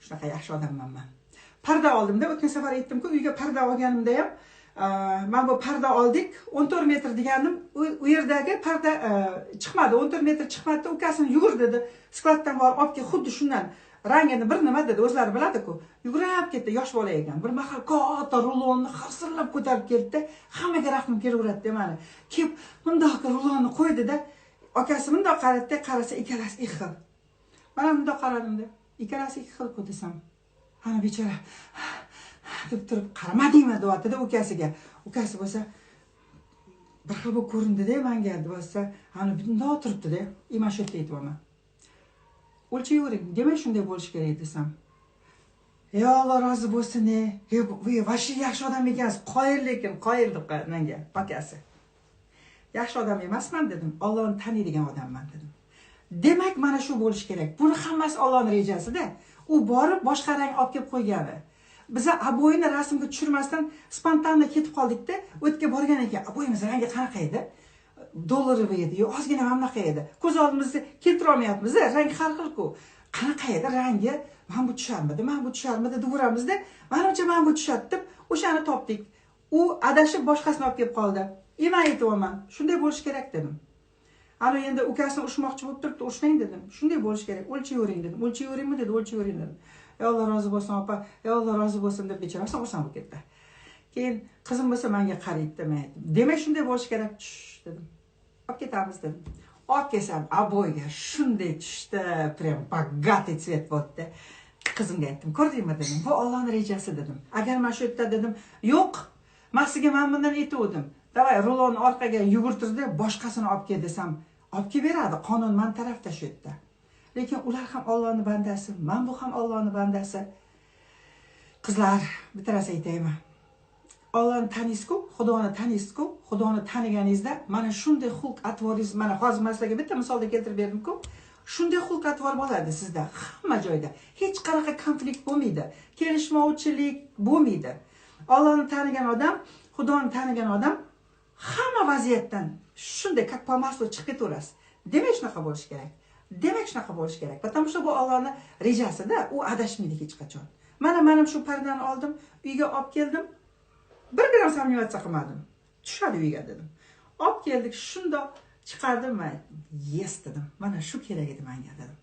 shunaqa yaxshi odamman men. Parda oldimda, o'tgan safar aytdim-ku, uyga parda olganimda ham men bu parda oldik, 14 metr degandim, u yerdagi parda chiqmadi, 14 metr chiqmadi, ukasini yugur dedi, skladdan borib olib kel, xuddi shundan rangini bir nima dedi, o'zlari biladi-ku. Yugurib ketdi, yosh bola ekan. Bir mahal katta rulonni harsillab ko'tarib keldi, hammaga rahmim kelaveradi meni. Kelib, bundoq rulonni qo'ydi-da, akasi bundoq qaradi, qarasa ikkalasi ikki xil. Mana bundoq qaradim-da, ikkalasi ikki xil-ku desam. Ana bechora deb turib qaramadingmi deyapti-da ukasiga. Ukasi bo'lsa bir xil bo'lib ko'rindi-da menga, desa, ana bundoq turibdi-da. Mana shu yerda aytibman. O'lchayvering, demak shunday bo'lish kerak desam. Ey Alloh rozi bo'lsin, ey vashi yaxshi odam ekansiz, qoyil lekin qoyil deb menga akasi. Yaxshi odam emasman dedim, Allohni taniydigan odamman dedim. Demak mana shu bo'lish kerak. Buni hammasi Allohning rejasida. U borib boshqa rang olib kelib qo'ygani. Biz aboyini rasmga tushirmasdan spontanno ketib qoldik-da, o'tga borgan ekan. Aboyimiz rangi qanaqa edi? Dollari edi, yo ozgina mamlaqa edi. Ko'z oldimizda keltira olmayapmiz, rang har xil-ku. Qanaqa edi rangi? Men bu tusharmidi, men bu tusharmidi deguramizda, menimcha men bu tushadi deb o'shani topdik. U adashib boshqasini olib kelib qoldi. Men aytibman, shunday bo'lish kerak dedim. Ana endi ukasini urishmoqchi bo'lib turibdi, urishmang dedim. Shunday bo'lish kerak. O'lchayvering dedim. O'lchayveringmi dedi, o'lchayvering dedim. Ey Alloh rozi bo'lsin opa, ey Alloh rozi bo'lsin deb bechora xursand bo'lib ketdi. Keyin qizim bo'lsa menga qaraydi, men aytdim. Demak shunday bo'lish kerak dedim. Olib ketamiz dedim. Olib kelsam, aboyga shunday tushdi, prям bogatый цвет bo'ldi. Qizimga aytdim, ko'rdingmi dedim. Bu Allohning rejasi dedim. Agar men shu yerda dedim, yo'q, men sizga men bundan aytdim. Davay rulonni orqaga yugurtirdi, boshqasini olib kel desam, olib kelib beradi. Qonun men tarafda shu yerda. Lekin ular ham Allohning bandasi, men bu ham Allohning bandasi. Qizlar, bitta narsa aytayman. Allohni taniysiz-ku, Xudoni taniysiz-ku, Xudoni taniganingizda mana shunday xulq atvoringiz, mana hozir sizlarga bitta misolda keltirib berdim-ku, shunday xulq atvor bo'ladi sizda, hamma joyda. Hech qanaqa konflikt bo'lmaydi, kelishmovchilik bo'lmaydi. Allohni tanigan odam, Xudoni tanigan odam hamma vaziyatdan shunday как по маслу chiqib ketaverasiz. Demak shunaqa bo'lish kerak. Demak shunaqa bo'lish kerak. Потому что bu Allohning rejasida, u adashmaydi hech qachon. Mana shu pardani oldim, uyga olib keldim. Bir gram samimiyatsiya qilmadim. Tushadi uyga dedim. Olib keldik, shundoq chiqardim, men aytdim. Yes dedim. Mana shu kerak edi menga dedim.